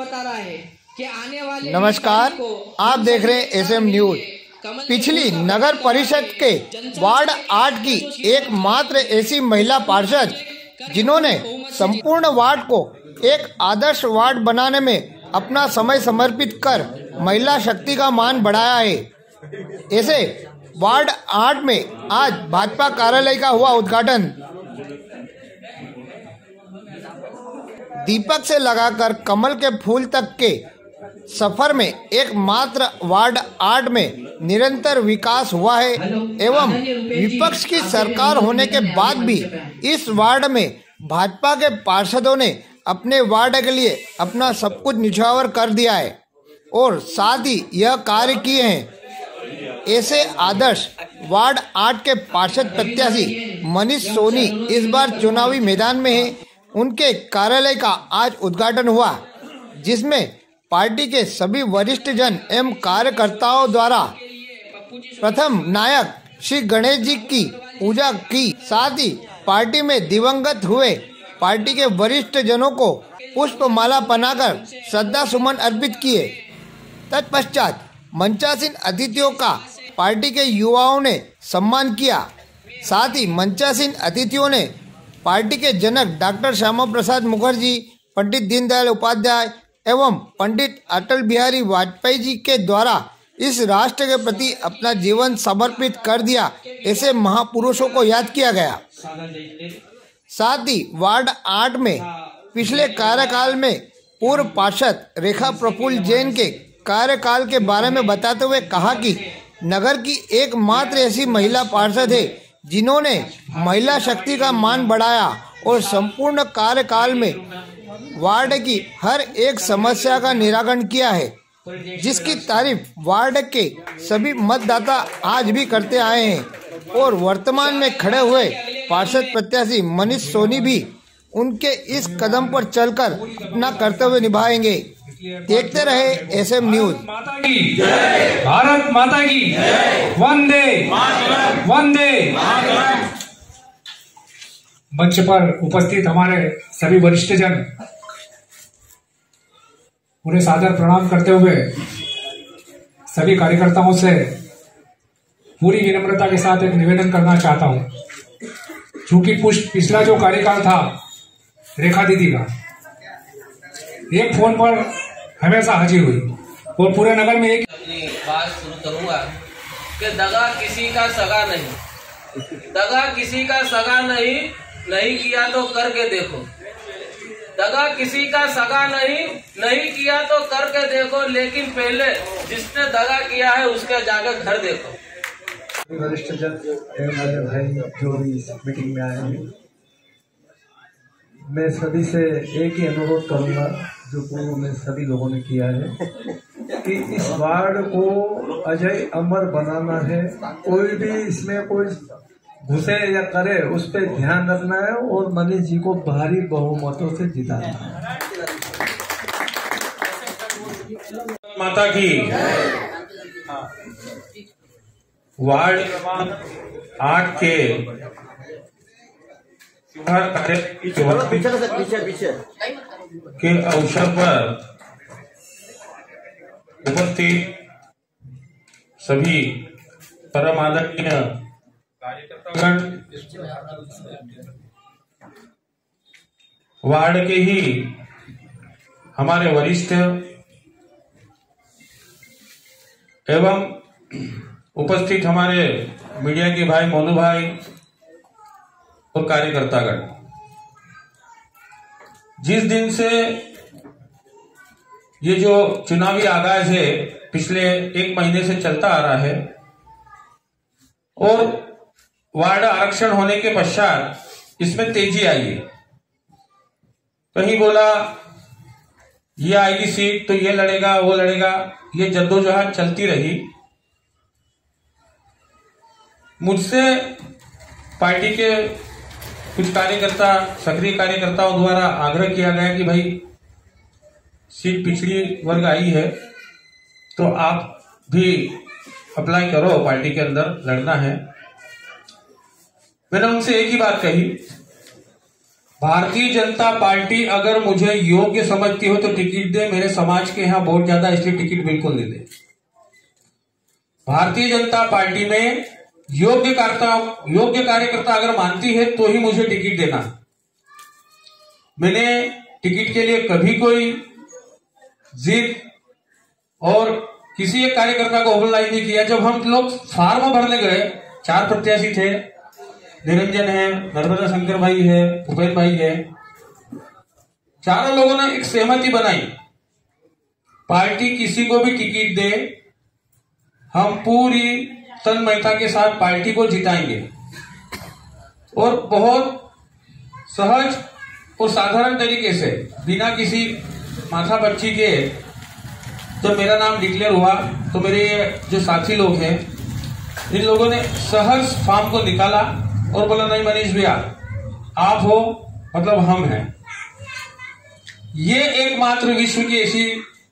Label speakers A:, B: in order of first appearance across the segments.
A: बता रहा है कि आने वाले
B: नमस्कार, आप देख रहे हैं एसएम न्यूज। पिछली नगर परिषद के वार्ड 8 की एकमात्र ऐसी महिला पार्षद जिन्होंने संपूर्ण वार्ड को एक आदर्श वार्ड बनाने में अपना समय समर्पित कर महिला शक्ति का मान बढ़ाया है। ऐसे वार्ड 8 में आज भाजपा कार्यालय का हुआ उद्घाटन। दीपक से लगाकर कमल के फूल तक के सफर में एकमात्र वार्ड 8 में निरंतर विकास हुआ है एवं विपक्ष की सरकार होने के बाद भी इस वार्ड में भाजपा के पार्षदों ने अपने वार्ड के लिए अपना सब कुछ निछावर कर दिया है और साथ ही यह कार्य किए हैं। ऐसे आदर्श वार्ड 8 के पार्षद प्रत्याशी मनीष सोनी इस बार चुनावी मैदान में हैं। उनके कार्यालय का आज उद्घाटन हुआ, जिसमें पार्टी के सभी वरिष्ठ जन एवं कार्यकर्ताओं द्वारा प्रथम नायक श्री गणेश जी की पूजा की। साथ ही पार्टी में दिवंगत हुए पार्टी के वरिष्ठ जनों को पुष्प माला पहनाकर श्रद्धा सुमन अर्पित किए। तत्पश्चात मंचासीन अतिथियों का पार्टी के युवाओं ने सम्मान किया। साथ ही मंचासीन अतिथियों ने पार्टी के जनक डॉक्टर श्यामा प्रसाद मुखर्जी, पंडित दीनदयाल उपाध्याय एवं पंडित अटल बिहारी वाजपेयी जी के द्वारा इस राष्ट्र के प्रति अपना जीवन समर्पित कर दिया, ऐसे महापुरुषों को याद किया गया। साथ ही वार्ड 8 में पिछले कार्यकाल में पूर्व पार्षद रेखा प्रफुल्ल जैन के कार्यकाल के बारे में बताते हुए कहा कि नगर की एकमात्र ऐसी महिला पार्षद है जिन्होंने महिला शक्ति का मान बढ़ाया और संपूर्ण कार्यकाल में वार्ड की हर एक समस्या का निराकरण किया है, जिसकी तारीफ वार्ड के सभी मतदाता आज भी करते आए हैं और वर्तमान में खड़े हुए पार्षद प्रत्याशी मनीष सोनी भी उनके इस कदम पर चलकर अपना कर्तव्य निभाएंगे। देखते रहे एसएम न्यूज।
C: भारत माता की वंदे वंदे। मंच पर उपस्थित हमारे सभी वरिष्ठ जन, उन्हें सादर प्रणाम करते हुए सभी कार्यकर्ताओं से पूरी विनम्रता के साथ एक निवेदन करना चाहता हूं। चूंकि पिछला जो कार्यकाल था रेखा दीदी का, एक फोन पर हमेशा हाजिर हुई और पूरे नगर में एक
D: अपनी बात शुरू करूंगा कि दगा किसी का सगा नहीं, दगा किसी का सगा नहीं किया तो करके देखो। दगा किसी का सगा नहीं किया तो करके देखो, लेकिन पहले जिसने दगा किया है उसका जाकर घर देखो।
E: वरिष्ठ जन एवं मेरे भाई जो भी इस मीटिंग में आए हैं, मैं सभी से एक ही अनुरोध करूंगा जो पूर्व में सभी लोगों ने किया है कि इस वार्ड को अजय अमर बनाना है। कोई भी इसमें कोई घुसे या करे उस पर ध्यान रखना है और मनीष जी को भारी बहुमतों से जिताना है।
F: माता की वार्ड 8 के के अवसर पर उपस्थित सभी परम आदरणीय कार्यकर्तागण, वार्ड के ही हमारे वरिष्ठ एवं उपस्थित हमारे मीडिया के भाई मोनू भाई और कार्यकर्तागण, जिस दिन से ये जो चुनावी आगाज है पिछले 1 महीने से चलता आ रहा है और वार्ड आरक्षण होने के पश्चात इसमें तेजी आई है। कहीं बोला ये आएगी सीट तो ये लड़ेगा वो लड़ेगा, ये जद्दोजहद चलती रही। मुझसे पार्टी के कुछ कार्यकर्ता, सक्रिय कार्यकर्ताओं द्वारा आग्रह किया गया कि भाई सीट पिछड़ी वर्ग आई है तो आप भी अप्लाई करो, पार्टी के अंदर लड़ना है। मैंने उनसे एक ही बात कही भारतीय जनता पार्टी अगर मुझे योग्य समझती हो तो टिकट दे। मेरे समाज के यहां बहुत ज्यादा, इसलिए टिकट बिल्कुल नहीं दे। भारतीय जनता पार्टी में योग्य कार्यकर्ता अगर मानती है तो ही मुझे टिकट देना। मैंने टिकट के लिए कभी कोई जिद और किसी एक कार्यकर्ता को ओवरलाइन नहीं किया। जब हम लोग फार्म भरने गए, 4 प्रत्याशी थे, निरंजन है, नर्मदा शंकर भाई है, भूपेन भाई है, चारों लोगों ने एक सहमति बनाई, पार्टी किसी को भी टिकट दे, हम पूरी तन्मयता के साथ पार्टी को जिताएंगे। और बहुत सहज और साधारण तरीके से, बिना किसी माथापच्ची के जब मेरा नाम डिक्लेयर हुआ तो मेरे जो साथी लोग हैं, इन लोगों ने सहज फॉर्म को निकाला और बोला नहीं मनीष भैया आप हो मतलब हम हैं। ये एकमात्र विश्व की ऐसी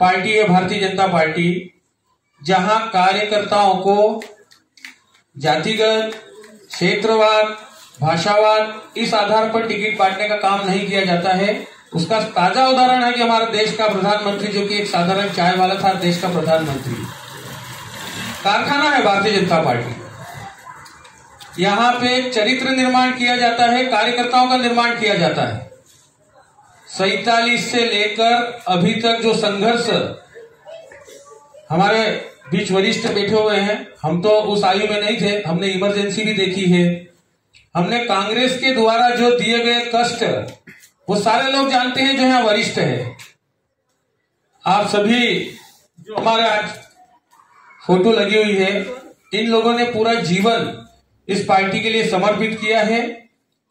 F: पार्टी है भारतीय जनता पार्टी जहां कार्यकर्ताओं को जातिगत, क्षेत्रवाद, भाषावाद इस आधार पर टिकट बांटने का काम नहीं किया जाता है। उसका ताजा उदाहरण है कि हमारे देश का प्रधानमंत्री, जो कि एक साधारण चाय वाला था, देश का प्रधानमंत्री, कारखाना है भारतीय जनता पार्टी। यहां पे चरित्र निर्माण किया जाता है, कार्यकर्ताओं का निर्माण किया जाता है। 47 से लेकर अभी तक जो संघर्ष, हमारे बीच वरिष्ठ बैठे हुए हैं, हम तो उस आयु में नहीं थे, हमने इमरजेंसी भी देखी है, हमने कांग्रेस के द्वारा जो दिए गए कष्ट वो सारे लोग जानते हैं जो यहाँ वरिष्ठ है। आप सभी जो हमारे आज फोटो लगी हुई है, इन लोगों ने पूरा जीवन इस पार्टी के लिए समर्पित किया है।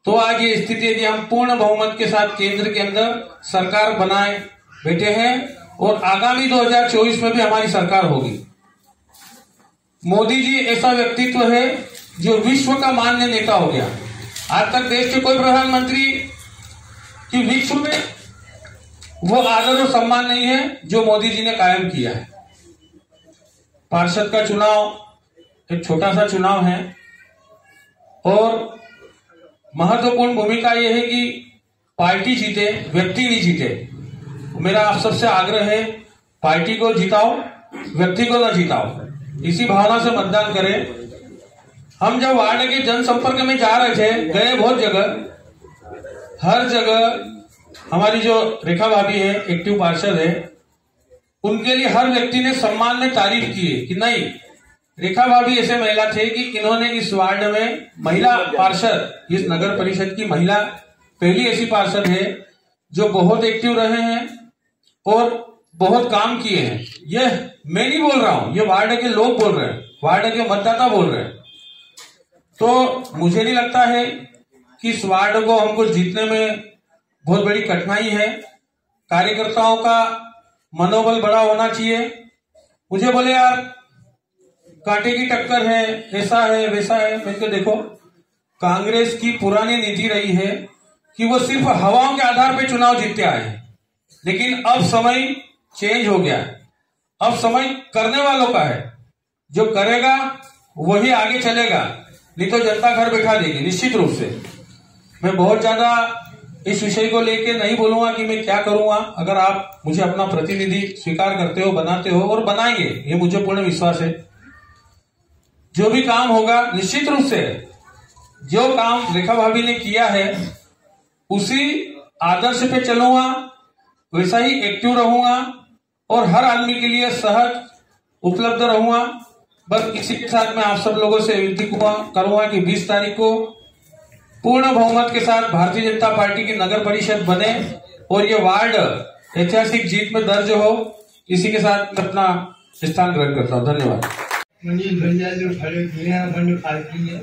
F: तो आज ये स्थिति है कि हम पूर्ण बहुमत के साथ केंद्र के अंदर सरकार बनाए बैठे हैं और आगामी 2024 में भी हमारी सरकार होगी। मोदी जी ऐसा व्यक्तित्व है जो विश्व का मान्य नेता हो गया। आज तक देश के कोई प्रधानमंत्री की विश्व में वो आदर और सम्मान नहीं है जो मोदी जी ने कायम किया है। पार्षद का चुनाव एक छोटा सा चुनाव है और महत्वपूर्ण भूमिका यह है कि पार्टी जीते, व्यक्ति नहीं जीते। मेरा आप सबसे आग्रह है, पार्टी को जिताओ, व्यक्ति को न जिताओ। इसी भावना से मतदान करें। हम जब वार्ड के जनसंपर्क में जा रहे थे, गए बहुत जगह, हर जगह हमारी जो रेखा भाभी है, एक्टिव पार्षद है, उनके लिए हर व्यक्ति ने सम्मान में तारीफ की है कि नहीं, रेखा भाभी ऐसे महिला थे कि इन्होंने इस वार्ड में महिला पार्षद, इस नगर परिषद की महिला पहली ऐसी पार्षद है जो बहुत एक्टिव रहे हैं और बहुत काम किए हैं। यह मैं नहीं बोल रहा हूं, ये वार्ड के लोग बोल रहे हैं, वार्ड के मतदाता बोल रहे हैं। तो मुझे नहीं लगता है कि इस वार्ड को हमको जीतने में बहुत बड़ी कठिनाई है। कार्यकर्ताओं का मनोबल बड़ा होना चाहिए। मुझे बोले यार कांटे की टक्कर है, ऐसा है वैसा है। मैंने कहा देखो, कांग्रेस की पुरानी नीति रही है कि वो सिर्फ हवाओं के आधार पर चुनाव जीतते आए हैं, लेकिन अब समय चेंज हो गया। अब समय करने वालों का है, जो करेगा वही आगे चलेगा, नहीं तो जनता घर बैठा देगी निश्चित रूप से। मैं बहुत ज्यादा इस विषय को लेके नहीं बोलूंगा कि मैं क्या करूंगा। अगर आप मुझे अपना प्रतिनिधि स्वीकार करते हो, बनाते हो और बनाएंगे, ये मुझे पूर्ण विश्वास है। जो भी काम होगा निश्चित रूप से, जो काम रेखा भाभी ने किया है उसी आदर्श पे चलूंगा, वैसा ही एक्टिव रहूंगा और हर आदमी के लिए सहज उपलब्ध रहूंगा। बस इसी के साथ मैं आप सब लोगों से विनती करूंगा कि 20 तारीख को पूर्ण बहुमत के साथ भारतीय जनता पार्टी की नगर परिषद बने और ये वार्ड ऐतिहासिक जीत में दर्ज हो। इसी के साथ मैं अपना स्थान ग्रहण करता हूँ। धन्यवाद।
G: मनीष भैया जो खड़े दुनिया भर पार्टी है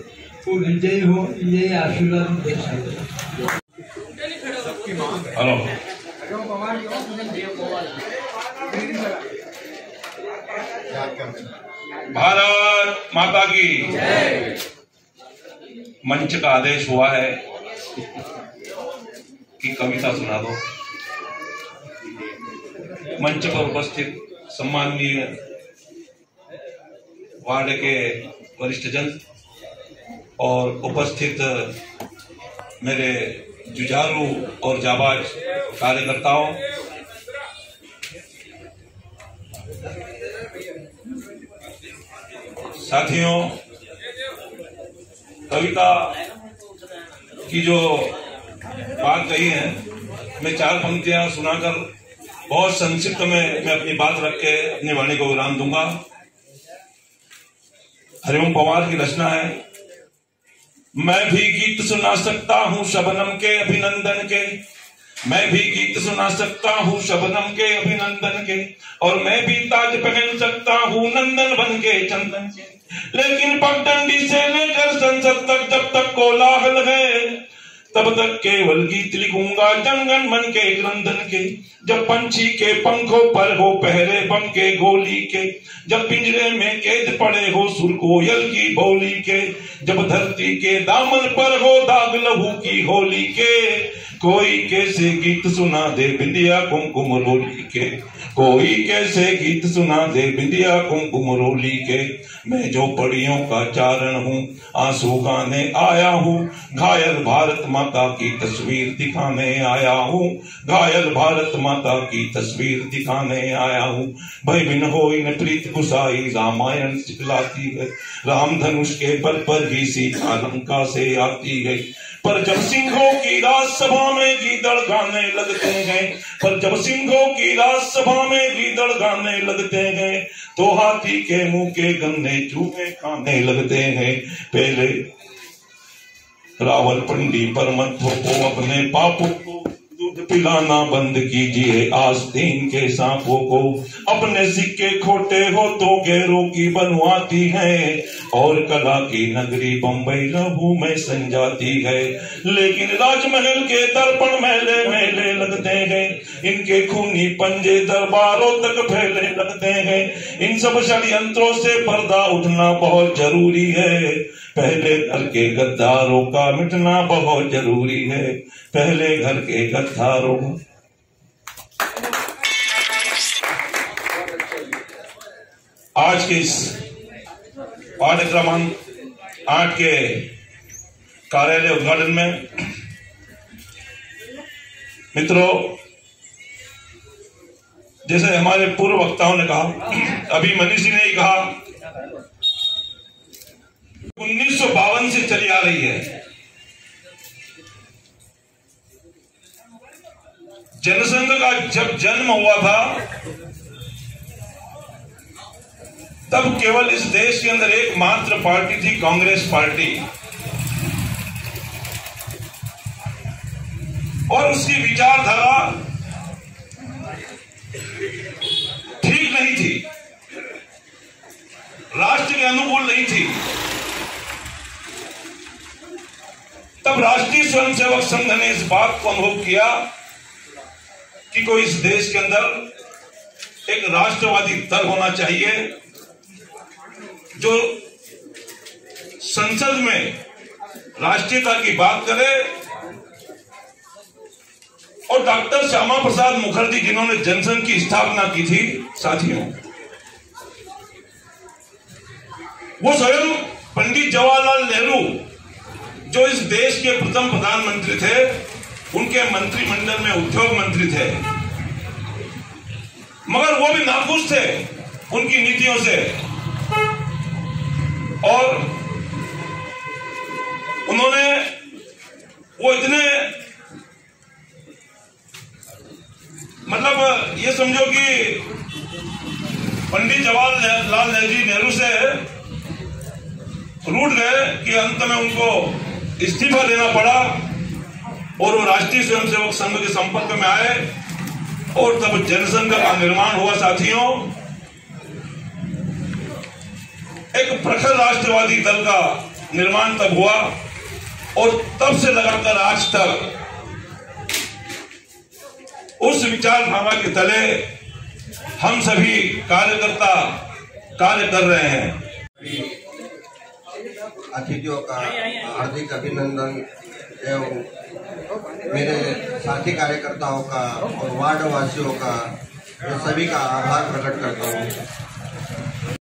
G: वो विजयी हो, ये आशीर्वाद दे सकते।
F: हेलो,
H: भारत माता की मंच का आदेश हुआ है कि कविता सुना दो। मंच पर उपस्थित सम्माननीय वार्ड के वरिष्ठ जन और उपस्थित मेरे जुझारू और जाबाज कार्यकर्ताओं, साथियों, कविता की जो बात कही है, मैं 4 पंक्तियां सुनाकर बहुत संक्षिप्त में मैं अपनी बात रख के अपनी वाणी को विराम दूंगा। हरिओम पवार की रचना है। मैं भी गीत सुना सकता हूँ शबनम के अभिनंदन के, मैं भी गीत सुना सकता हूँ शबनम के अभिनंदन के, और मैं भी ताज पहन सकता हूँ नंदन बन के चंदन के, लेकिन पगडंडी से लेकर संसद तक जब तक कोलाहल है, तब तक केवल गीत लिखूंगा जनगण मन के क्रंदन के। जब पंछी के पंखों पर हो पहरे बम के गोली के, जब पिंजरे में कैद पड़े हो सुर कोयल की बोली के, जब धरती के दामन पर हो दाग लहू की होली के, कोई कैसे गीत सुना दे बिंदिया कुमकुम रोली के, कोई कैसे गीत सुना दे बिंदिया कुमकुम रोली के। मैं जो पड़ियों का चारण हूँ आंसू गाने आया हूँ, घायल भारत माता की तस्वीर दिखाने आया हूँ, घायल भारत माता की तस्वीर दिखाने आया हूँ। भय बिन होई न प्रीत गुसाई रामायण सिखलाती है, राम धनुष के बल पर ही सीता लंका से आती है। पर जब सिंहों की राजसभा में गीदड़ गाने लगते हैं, पर जब सिंहों की राजसभा में गीदड़ गाने लगते हैं, तो हाथी के मुंह के गन्ने चूहे खाने लगते हैं। पहले रावलपिंडी पर मत थोपो अपने पापों को, दूध पिलाना बंद कीजिए आस्तीन के सांपों को। अपने सिक्के खोटे हो तो गैरों की बनवाती है, और कला की नगरी बंबई लहू में संजाती है। लेकिन राजमहल के दर्पण मैले मैले लगते हैं, इनके खूनी पंजे दरबारों तक फैले लगते हैं। इन सब षड्यंत्रों से पर्दा उठना बहुत जरूरी है, पहले घर के गद्दारों का मिटना बहुत जरूरी है, पहले घर के गद्दारों। आज के इस पाठ्य क्रमांक 8 के कार्यालय उद्घाटन में मित्रों, जैसे हमारे पूर्व वक्ताओं ने कहा, अभी मनीष जी ने ही कहा, 1952 से चली आ रही है। जनसंघ का जब जन्म हुआ था तब केवल इस देश के अंदर एकमात्र पार्टी थी कांग्रेस पार्टी, और उसकी विचारधारा ठीक नहीं थी, राष्ट्र के अनुकूल नहीं थी। तब राष्ट्रीय स्वयंसेवक संघ ने इस बात को अनुभव किया कि कोई इस देश के अंदर एक राष्ट्रवादी दल होना चाहिए जो संसद में राष्ट्रीयता की बात करे। और डॉक्टर श्यामा प्रसाद मुखर्जी जिन्होंने जनसंघ की स्थापना की थी, साथियों, वो स्वयं पंडित जवाहरलाल नेहरू जो इस देश के प्रथम प्रधानमंत्री थे, उनके मंत्रिमंडल में उद्योग मंत्री थे, मगर वो भी नाखुश थे उनकी नीतियों से, और उन्होंने वो इतने, मतलब ये समझो कि पंडित जवाहरलाल नेहरू से रूठ गए कि अंत में उनको इस्तीफा देना पड़ा, और वो राष्ट्रीय स्वयंसेवक संघ के संपर्क में आए, और तब जनसंघ का निर्माण हुआ। साथियों, एक प्रखर राष्ट्रवादी दल का निर्माण तब हुआ, और तब से लगाकर आज तक उस विचारधारा के तले हम सभी कार्यकर्ता कार्य कर रहे हैं।
I: अतिथियों का हार्दिक अभिनंदन एवं मेरे साथी कार्यकर्ताओं का और वार्ड वासियों का, मैं सभी का आभार प्रकट करता हूँ।